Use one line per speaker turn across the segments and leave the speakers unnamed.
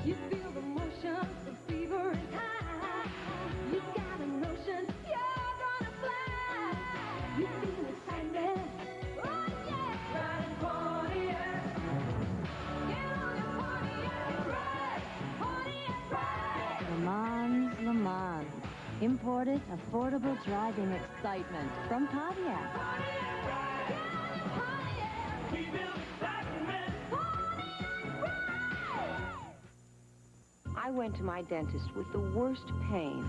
You feel the motion, the fever is high. You got a notion, you're gonna fly. You feel excitement, oh yeah. Riding Pontiac. Get on your Pontiac and ride. Pontiac ride.
Le Mans, Le Mans. Imported, affordable driving excitement from Pontiac.
Pontiac ride. Pontiac.
We build excitement.
Pontiac ride.
I went to my dentist with the worst pain.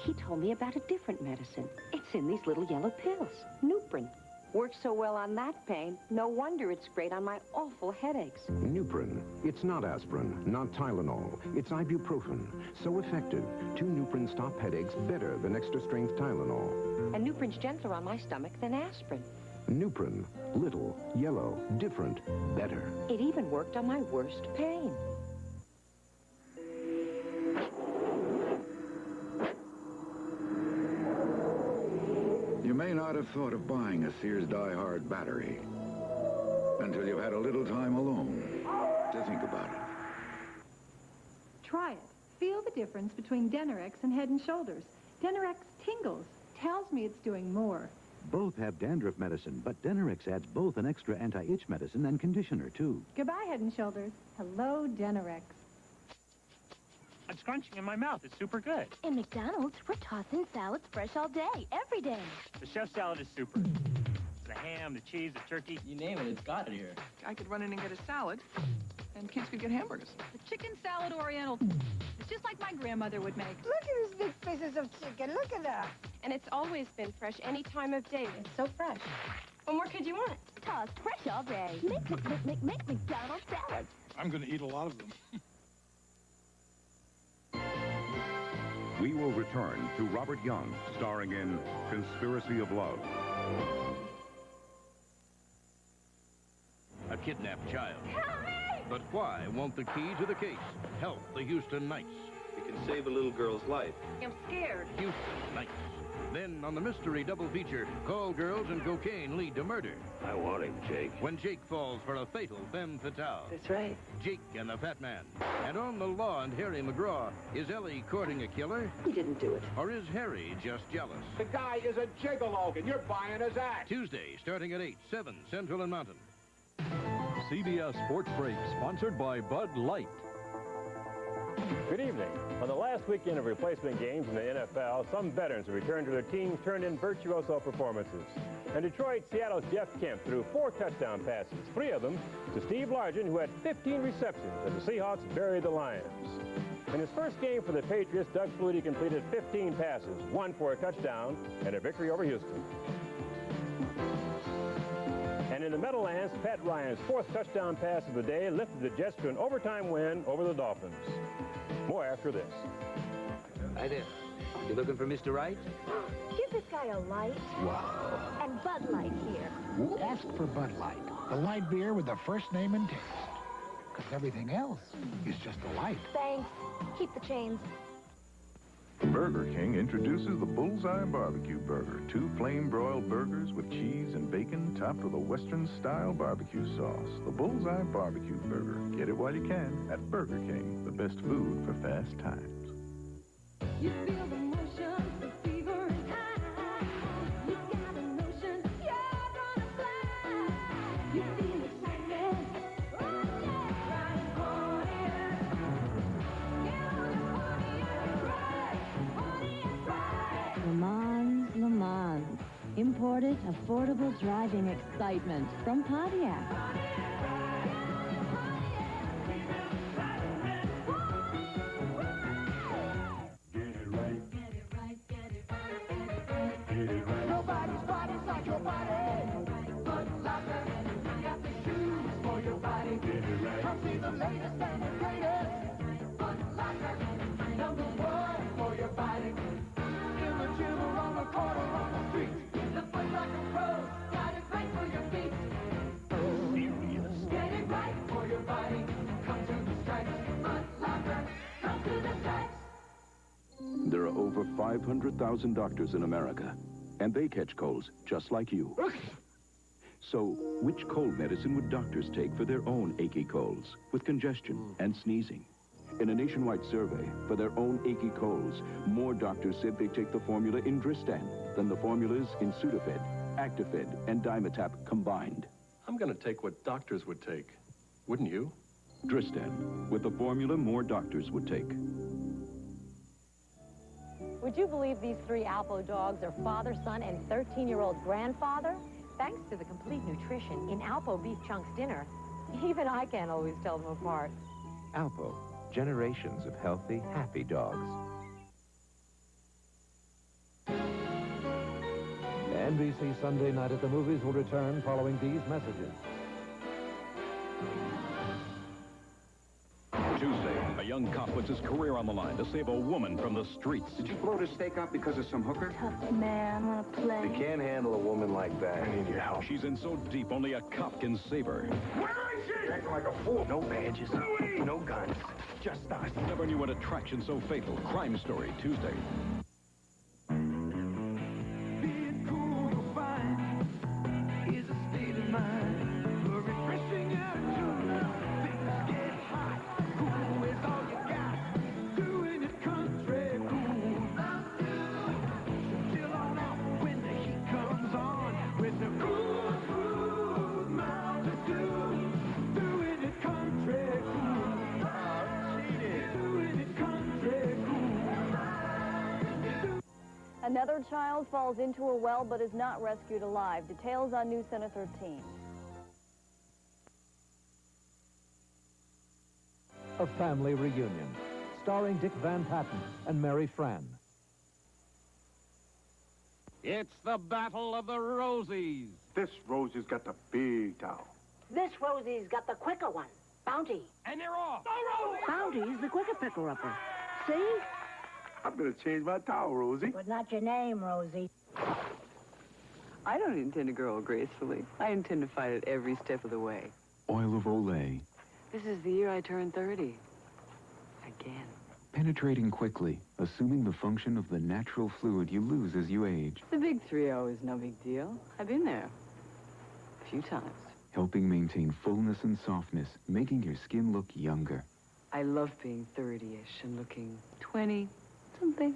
He told me about a different medicine. It's in these little yellow pills. Nuprin. Works so well on that pain, no wonder it's great on my awful headaches.
Nuprin. It's not aspirin, not Tylenol. It's ibuprofen. So effective, 2 Nuprin stop headaches better than extra-strength Tylenol.
And Nuprin's gentler on my stomach than aspirin.
Nuprin. Little, yellow, different, better.
It even worked on my worst pain.
You may not have thought of buying a Sears Die-Hard battery until you've had a little time alone to think about it.
Try it. Feel the difference between Denerex and Head & Shoulders. Denerex tingles. Tells me it's doing more.
Both have dandruff medicine, but Denerex adds both an extra anti-itch medicine and conditioner, too.
Goodbye, Head & Shoulders. Hello, Denerex.
I'm scrunching in my mouth. It's super good.
In McDonald's, we're tossing salads fresh all day, every day.
The chef salad is super. The ham, the cheese, the turkey.
You name it, it's got it here.
I could run in and get a salad, and kids could get hamburgers.
The chicken salad oriental. It's just like my grandmother would make.
Look at these big pieces of chicken. Look at that.
And it's always been fresh any time of day. It's so fresh. What more could you want? Tossed fresh all day. Make McDonald's salads.
I'm going to eat a lot of them.
We will return to Robert Young, starring in Conspiracy of Love.
A kidnapped child.
Help me!
But why won't the key to the case help the Houston Knights?
It can save a little girl's life.
I'm scared.
Houston Knights. Then on the mystery double feature, call girls and cocaine lead to murder.
I want him, Jake.
When Jake falls for a fatal femme fatale.
That's right.
Jake and the Fat Man. And on the law and Harry McGraw, is Ellie courting a killer?
He didn't do it.
Or is Harry just jealous?
The guy is a gigolo, and you're buying his act.
Tuesday, starting at 8, 7 Central and Mountain.
CBS Sports Break, sponsored by Bud Light.
Good evening. On the last weekend of replacement games in the NFL, some veterans who returned to their teams turned in virtuoso performances. And Detroit, Seattle's Jeff Kemp threw 4 touchdown passes, 3 of them to Steve Largent, who had 15 receptions as the Seahawks buried the Lions. In his first game for the Patriots, Doug Flutie completed 15 passes, 1 for a touchdown, and a victory over Houston. And in the Meadowlands, Pat Ryan's 4th touchdown pass of the day lifted the Jets to an overtime win over the Dolphins. More after this.
Hi there. You looking for Mr. Right?
Give this guy a light.
Wow.
And Bud Light here.
Ask for Bud Light, the light beer with the first name and taste. Because everything else is just a light.
Thanks. Keep the change.
Burger King introduces the Bullseye Barbecue Burger. 2 flame-broiled burgers with cheese and bacon topped with a Western-style barbecue sauce. The Bullseye Barbecue Burger. Get it while you can at Burger King, the best food for fast times.
You feel the motion, the fever is high. You got a notion, you're gonna fly. You feel excitement, oh yeah. Riding Pontiac. Get on your Pontiac ride. Pontiac ride.
Le Mans, Le Mans. Imported, affordable driving excitement from Pontiac.
Nobody's body's like your body. Foot Locker, got the shoes for your body. Come see the latest and the greatest. Foot Locker, #1 for your body. In the gym or on the corner, on the street, the Foot Locker pros got it right for your feet. Serious. Get it right for your body. Come to the stripes. Foot Locker, come to the stripes.
There are over 500,000 doctors in America, and they catch colds just like you.
So, which cold medicine would doctors take for their own achy colds, with congestion and sneezing? In a nationwide survey for their own achy colds, more doctors said they take the formula in Dristan than the formulas in Sudafed, Actifed, and Dimetap combined.
I'm going to take what doctors would take. Wouldn't you?
Dristan, with the formula more doctors would take.
Would you believe these 3 Alpo dogs are father, son, and 13-year-old grandfather? Thanks to the complete nutrition in Alpo Beef Chunks dinner, even I can't always tell them apart.
Alpo, generations of healthy, happy dogs.
NBC Sunday Night at the Movies will return following these messages.
Tuesday, a young cop puts his career on the line to save a woman from the streets.
Did you blow the stake out because of some hooker?
Tough man, wanna play?
You can't handle a woman like that. I need your help.
She's in so deep, only a cop can save her.
Where is she? Acting like a fool.
No badges, no guns, just us.
Never knew an attraction so fatal. Crime Story, Tuesday.
Being cool or fine is a state of mind. A refreshing attitude. Things get hot. Cool is all you got. Doing it country cool. Chill on out when the heat comes on. With the cool, smooth Mountain Dew. Doing it country cool. Doing it country cool.
Another child falls into a well but is not rescued alive. Details on News Center 13.
A family reunion, starring Dick Van Patten and Mary Fran.
It's the Battle of the Rosies.
This Rosie's got the big towel.
This Rosie's got the quicker one. Bounty.
And they're off.
Bounty's the quicker picker-upper. See?
I'm gonna change my towel, Rosie.
But not your name, Rosie.
I don't intend to grow old gracefully. I intend to fight it every step of the way.
Oil of Olay,
This is the year I turn 30. Again.
penetrating quickly, assuming the function of the natural fluid you lose as you age,
The big 3-0 is no big deal. I've been there. A few times.
helping maintain fullness and softness, making your skin look younger.
I love being 30-ish and looking 20-something.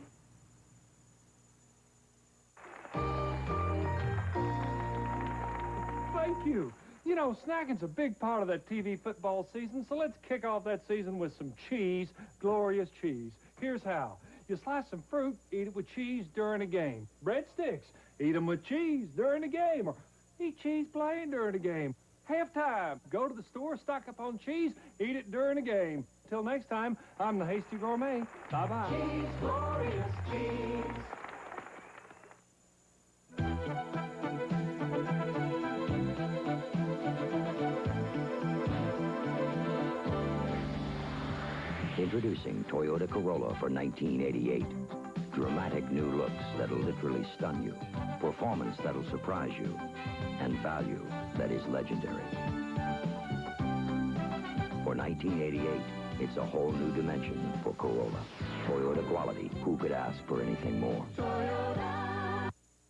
Thank you. You know, snacking's a big part of that TV football season, so let's kick off that season with some cheese, glorious cheese. Here's how. You slice some fruit, eat it with cheese during a game. Breadsticks, eat them with cheese during the game, or eat cheese plain during the game. Halftime, go to the store, stock up on cheese, eat it during the game. Till next time, I'm the Hasty Gourmet. Bye-bye.
Cheese, glorious cheese.
Introducing Toyota Corolla for 1988. Dramatic new looks that'll literally stun you. Performance that'll surprise you. And value that is legendary. For 1988, it's a whole new dimension for Corolla. Toyota quality. Who could ask for anything more?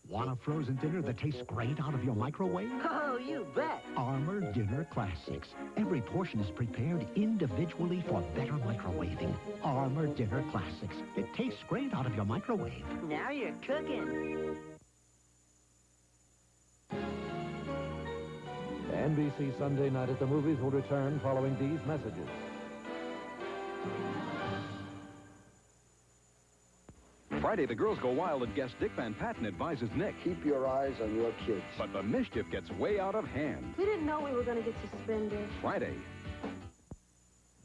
Want a frozen dinner that tastes great out of your microwave?
Oh, you bet.
Armor Dinner Classics. Every portion is prepared individually for better microwaving. Armor Dinner Classics. It tastes great out of your microwave.
Now you're cooking.
NBC Sunday Night at the Movies will return following these messages.
Friday, the girls go wild and guest Dick Van Patten advises Nick.
Keep your eyes on your kids.
But the mischief gets way out of hand.
We didn't know we were going to get suspended.
Friday.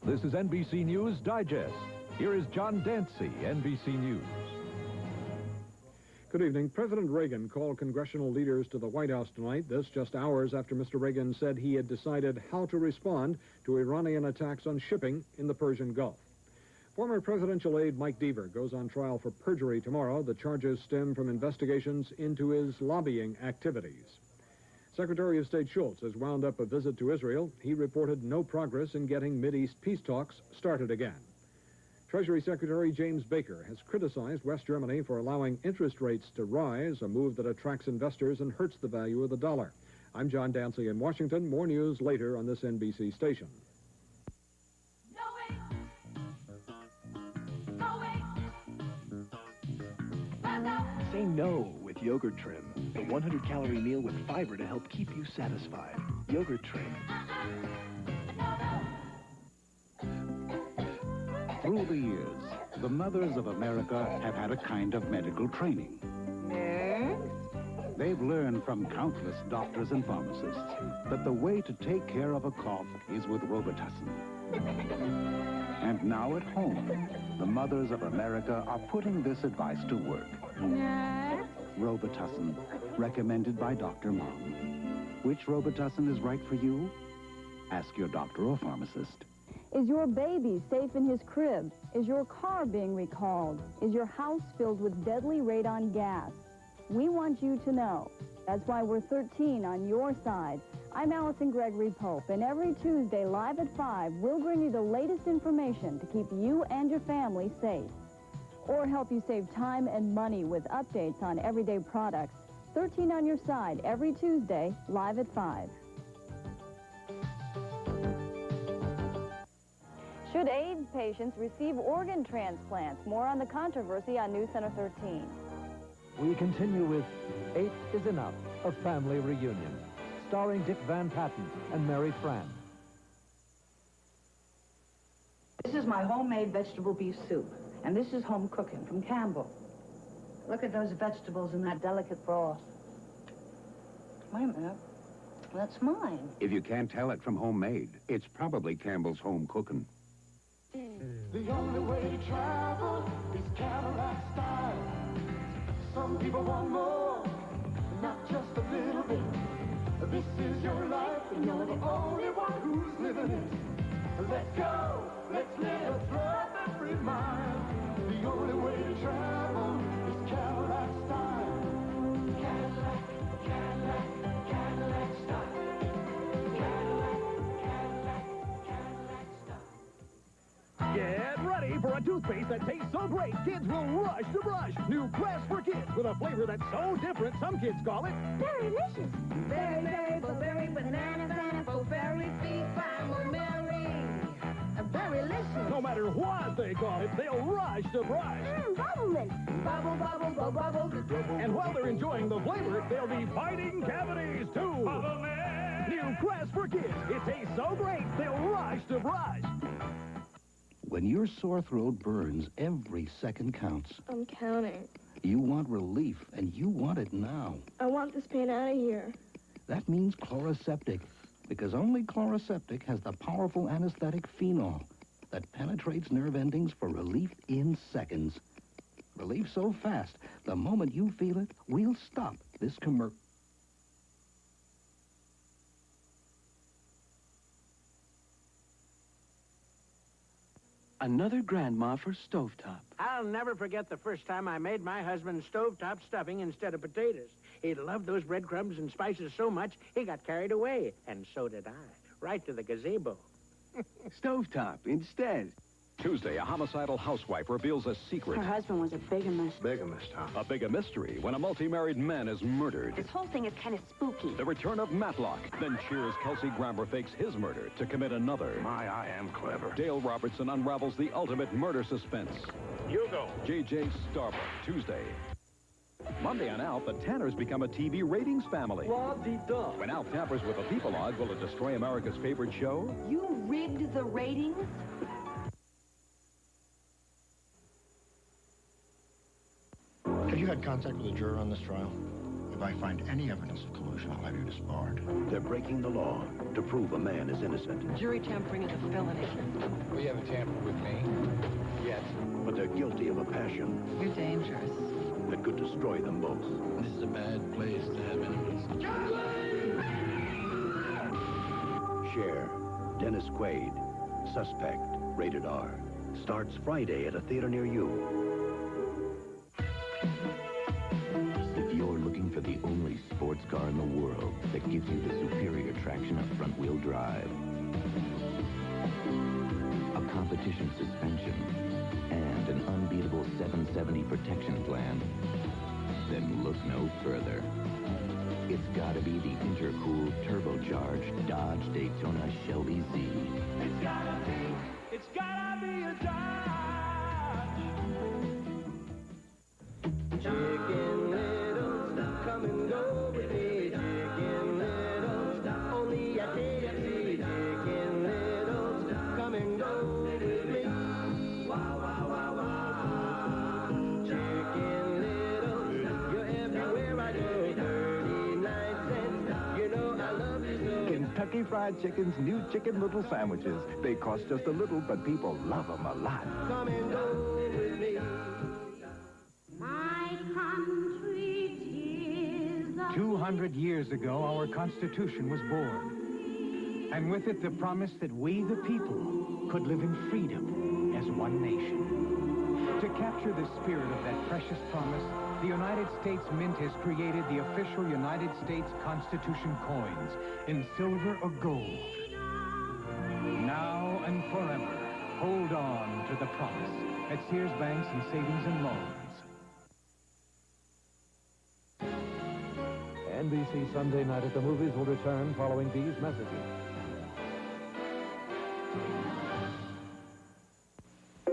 This is NBC News Digest. Here is John Dancy, NBC News.
Good evening. President Reagan called congressional leaders to the White House tonight, this just hours after Mr. Reagan said he had decided how to respond to Iranian attacks on shipping in the Persian Gulf. Former presidential aide Mike Deaver goes on trial for perjury tomorrow. The charges stem from investigations into his lobbying activities. Secretary of State Schultz has wound up a visit to Israel. He reported no progress in getting Mideast peace talks started again. Treasury Secretary James Baker has criticized West Germany for allowing interest rates to rise, a move that attracts investors and hurts the value of the dollar. I'm John Dancy in Washington. More news later on this NBC station.
Say no with yogurt trim. The 100-calorie meal with fiber to help keep you satisfied. Yogurt trim.
Through the years, the mothers of America have had a kind of medical training. They've learned from countless doctors and pharmacists that the way to take care of a cough is with Robitussin. And now at home, the mothers of America are putting this advice to work. Robitussin, recommended by Dr. Mom. Which Robitussin is right for you? Ask your doctor or pharmacist.
Is your baby safe in his crib? Is your car being recalled? Is your house filled with deadly radon gas? We want you to know. That's why we're 13 on your side. I'm Allison Gregory Pope, and every Tuesday live at 5, we'll bring you the latest information to keep you and your family safe. Or help you save time and money with updates on everyday products. 13 on your side every Tuesday, live at 5. Should AIDS patients receive organ transplants? More on the controversy on News Center 13.
We continue with 8 is Enough, a family reunion, starring Dick Van Patten and Mary Fran.
This is my homemade vegetable beef soup, and this is home cooking from Campbell. Look at those vegetables in that delicate broth. Wait a minute. That's mine.
If you can't tell it from homemade, it's probably Campbell's home cooking.
The only way to travel is Cadillac style. Some people want more, not just a little bit. This is your life, and you're the only one who's living it. Let's go, let's live, throw up every mile. The only way to travel is Cadillac style. Cadillac, Cadillac, Cadillac style. Cadillac, Cadillac, Cadillac style.
Get ready for a toothpaste that tastes so great, kids will rush to brush. New Crest for Kids with a flavor that's so different, some kids call it
Berry-licious. Berry, berry, berry, banana, berry, sweet, fine, berry. Berry-licious.
No matter what they call it, they'll rush to brush.
Bubblemint. Bubble, bubble, bubble, bubble.
And while they're enjoying the flavor, they'll be fighting cavities, too. Bubblemint. New Crest for Kids. It tastes so great, they'll rush to brush.
When your sore throat burns, every second counts.
I'm counting.
You want relief, and you want it now.
I want this pain out of here.
That means Chloraseptic, because only Chloraseptic has the powerful anesthetic phenol that penetrates nerve endings for relief in seconds. Relief so fast, the moment you feel it, we'll stop this commercial.
Another grandma for stovetop.
I'll never forget the first time I made my husband stovetop stuffing instead of potatoes. He loved those breadcrumbs and spices so much, he got carried away. And so did I. Right to the gazebo.
Stovetop instead.
Tuesday, a homicidal housewife reveals a secret.
Her husband was a bigamist.
Bigamist, huh? A big mystery when a multi-married man is murdered.
This whole thing is kind of spooky.
The return of Matlock. Then Cheers' Kelsey Grammer fakes his murder to commit another.
My, I am clever.
Dale Robertson unravels the ultimate murder suspense.
Hugo.
J.J. Starbuck, Tuesday. Monday on Alf, the Tanners become a TV ratings family. When Alf tampers with the People Log, will it destroy America's favorite show?
You rigged the ratings?
Have you had contact with a juror on this trial? If I find any evidence of collusion, I'll have you disbarred.
They're breaking the law to prove a man is innocent.
Jury tampering is a felony.
We haven't tampered with me. Yet.
But they're guilty of a passion
You're dangerous.
that could destroy them both.
This is a bad place to have enemies.
Cher, Dennis Quaid, Suspect, rated R. Starts Friday at a theater near you. If you're looking for the only sports car in the world that gives you the superior traction of front-wheel drive, a competition suspension, and an unbeatable 770 protection plan, then look no further. It's gotta be the intercooled, turbocharged Dodge Daytona Shelby Z.
It's gotta be a Dodge. Chicken Littles, come and go with me. Chicken Littles, only at KFC. Chicken Littles, come and go with me. Wow, wow, wow, wow. Chicken Littles, you're everywhere I go. 39 cents, you know I love you so.
Kentucky Fried Chicken's new Chicken Little sandwiches. They cost just a little, but people love them a lot.
Come and go with me.
My country 'tis a
200 years ago, our Constitution was born. And with it, the promise that we, the people, could live in freedom as one nation. To capture the spirit of that precious promise, the United States Mint has created the official United States Constitution coins in silver or gold. Now and forever, hold on to the promise at Sears Banks and Savings and Loans.
NBC Sunday Night at the Movies will return following these messages.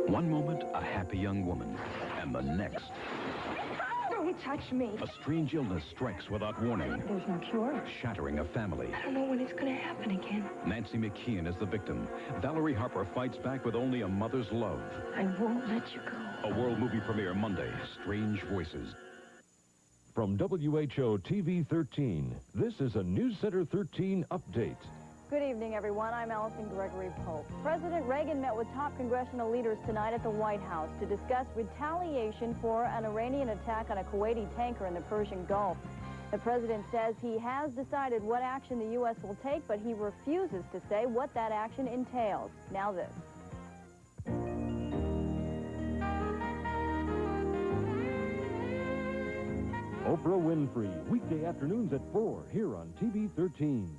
One moment, a happy young woman, and the next,
Don't touch me.
a strange illness strikes without warning,
There's no cure.
shattering a family.
I don't know when it's going to happen again.
Nancy McKeon is the victim. Valerie Harper fights back with only a mother's love.
I won't let you go.
A world movie premiere Monday, Strange Voices.
From WHO TV 13, this is a News Center 13 update.
Good evening, everyone. I'm Allison Gregory Pope. President Reagan met with top congressional leaders tonight at the White House to discuss retaliation for an Iranian attack on a Kuwaiti tanker in the Persian Gulf. The president says he has decided what action the U.S. will take, but he refuses to say what that action entails. Now this.
Oprah Winfrey, weekday afternoons at 4, here on TV 13.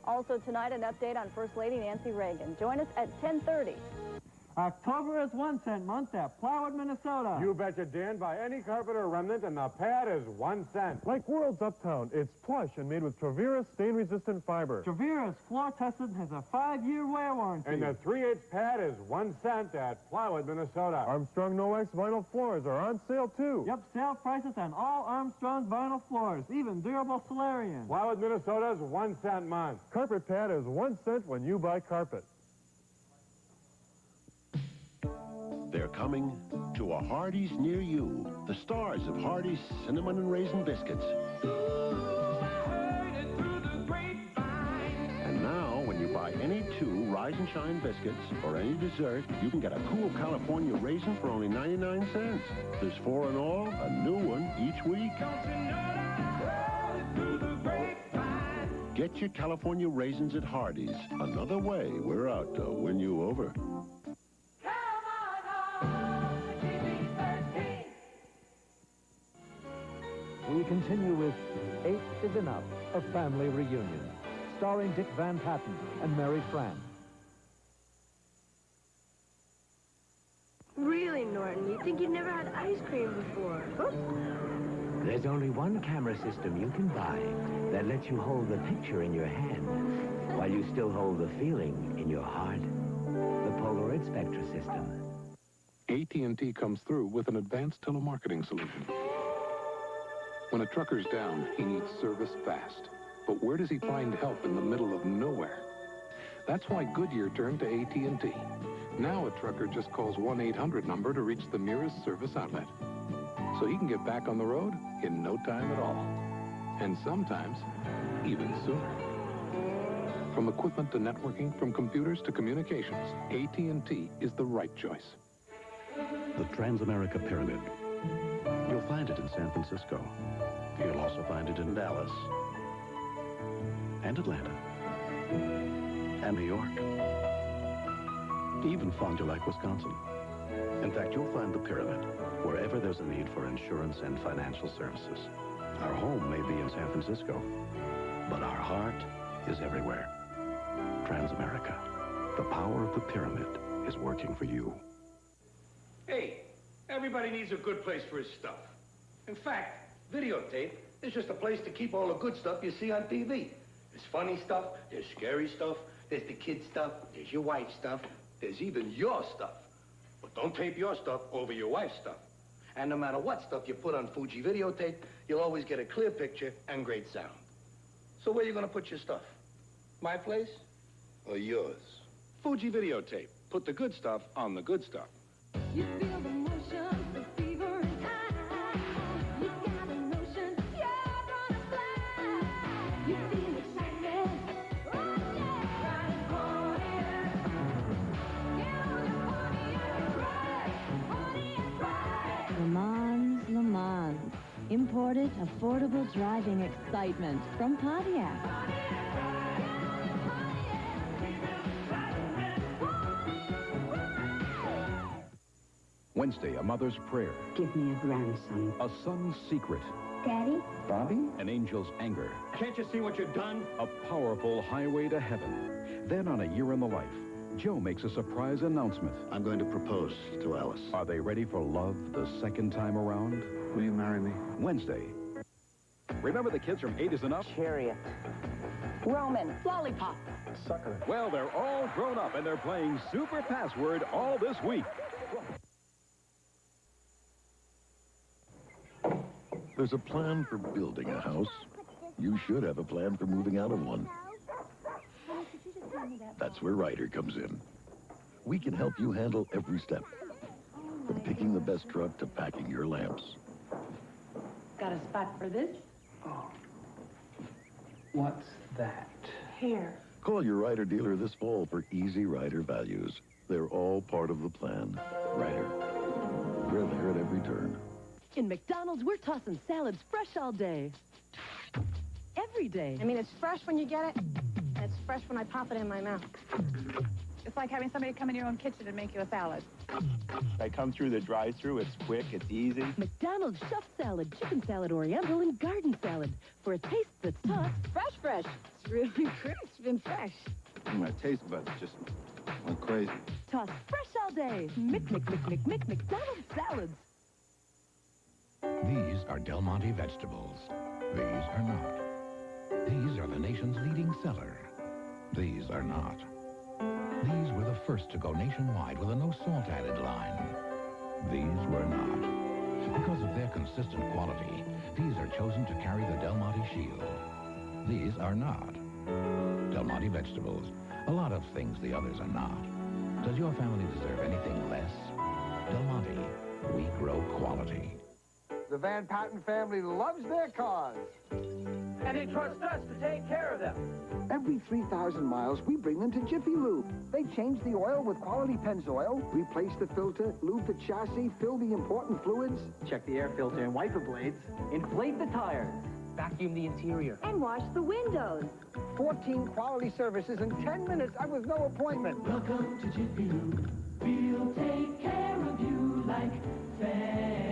Also tonight, an update on First Lady Nancy Reagan. Join us at 10:30.
October is 1 cent month at Plywood, Minnesota.
You betcha, Dan. Buy any carpet or remnant, and the pad is 1 cent.
Like World's Uptown, it's plush and made with Travera's stain-resistant fiber.
Travera's floor tested and has a 5-year wear warranty.
And the 3/8 pad is 1 cent at Plywood, Minnesota.
Armstrong No-Wax vinyl floors are on sale, too.
Yep, sale prices on all Armstrong vinyl floors, even durable Solarian.
Plywood, Minnesota's 1 cent month.
Carpet pad is 1 cent when you buy carpet.
They're coming to a Hardee's near you. The stars of Hardee's Cinnamon and Raisin Biscuits. And now, when you buy any 2 Rise and Shine biscuits or any dessert, you can get a cool California raisin for only 99 cents. There's 4 in all, a new one each week. Get your California raisins at Hardee's. Another way we're out to win you over.
We continue with 8 is Enough, a family reunion, starring Dick Van Patten and Mary Fran.
Really, Norton, you think you've never had ice cream before? Oops.
There's only one camera system you can buy that lets you hold the picture in your hand while you still hold the feeling in your heart. The Polaroid Spectra system.
AT&T comes through with an advanced telemarketing solution. When a trucker's down, he needs service fast. But where does he find help in the middle of nowhere? That's why Goodyear turned to AT&T. Now a trucker just calls 1-800 number to reach the nearest service outlet. So he can get back on the road in no time at all. And sometimes, even sooner. From equipment to networking, from computers to communications, AT&T is the right choice.
The Transamerica Pyramid. You'll find it in San Francisco. You'll also find it in Dallas, and Atlanta, and New York, even Fond du Lac, Wisconsin. In fact, you'll find the Pyramid wherever there's a need for insurance and financial services. Our home may be in San Francisco, but our heart is everywhere. Transamerica. The power of the Pyramid is working for you.
Hey, everybody needs a good place for his stuff. In fact, videotape
It's just a place to keep all the good stuff you see on TV. There's funny stuff, there's scary stuff, there's the kid stuff, there's your wife's stuff, there's even your stuff. But don't tape your stuff over your wife's stuff. And no matter what stuff you put on Fuji videotape, you'll always get a clear picture and great sound. So where are you going to put your stuff? My place or yours? Fuji videotape. Put the good stuff on the good stuff.
You feel the motion, the fever is high. You got a notion, you're gonna fly. You feel excitement, oh yeah. Riding Pontiac. Get on your Pontiac and ride, Pontiac ride.
Le Mans, Le Mans. Imported, affordable driving excitement from Pontiac.
Wednesday, a mother's prayer.
Give me a grandson.
A son's secret.
Daddy?
Bobby? An angel's anger.
Can't you see what you've done?
A powerful highway to heaven. Then on A Year in the Life, Joe makes a surprise announcement.
I'm going to propose to Alice.
Are they ready for love the second time around?
Will you marry me?
Wednesday. Remember the kids from 8 is Enough?
Chariot.
Roman, lollipop.
Sucker.
Well, they're all grown up and they're playing Super Password all this week.
There's a plan for building a house. You should have a plan for moving out of one. That's where Ryder comes in. We can help you handle every step, from picking the best truck to packing your lamps.
Got a spot for this?
What's that?
Here.
Call your Ryder dealer this fall for easy Ryder values. They're all part of the plan. Ryder. We're there at every turn.
In McDonald's, we're tossing salads fresh all day. Every day.
I mean, it's fresh when you get it, and it's fresh when I pop it in my mouth. It's like having somebody come in your own kitchen and make you a salad.
I come through the drive-thru, it's quick, it's easy.
McDonald's chef salad, chicken salad, oriental, and garden salad. For a taste that's tossed fresh. It's really crisp and fresh.
My taste buds just went crazy.
Tossed fresh all day. McDonald's salads.
These are Del Monte vegetables. These are not. These are the nation's leading seller. These are not. These were the first to go nationwide with a no salt added line. These were not. Because of their consistent quality, these are chosen to carry the Del Monte shield. These are not. Del Monte vegetables. A lot of things the others are not. Does your family deserve anything less? Del Monte. We grow quality.
The Van Patten family loves their cars.
And they trust us to take care of them.
Every 3,000 miles, we bring them to Jiffy Lube. They change the oil with quality Pennzoil, replace the filter, lube the chassis, fill the important fluids.
Check the air filter and wiper blades. Inflate the tires. Vacuum the interior.
And wash the windows.
14 quality services in 10 minutes and with no appointment.
Welcome to Jiffy Lube. We'll take care of you like fans.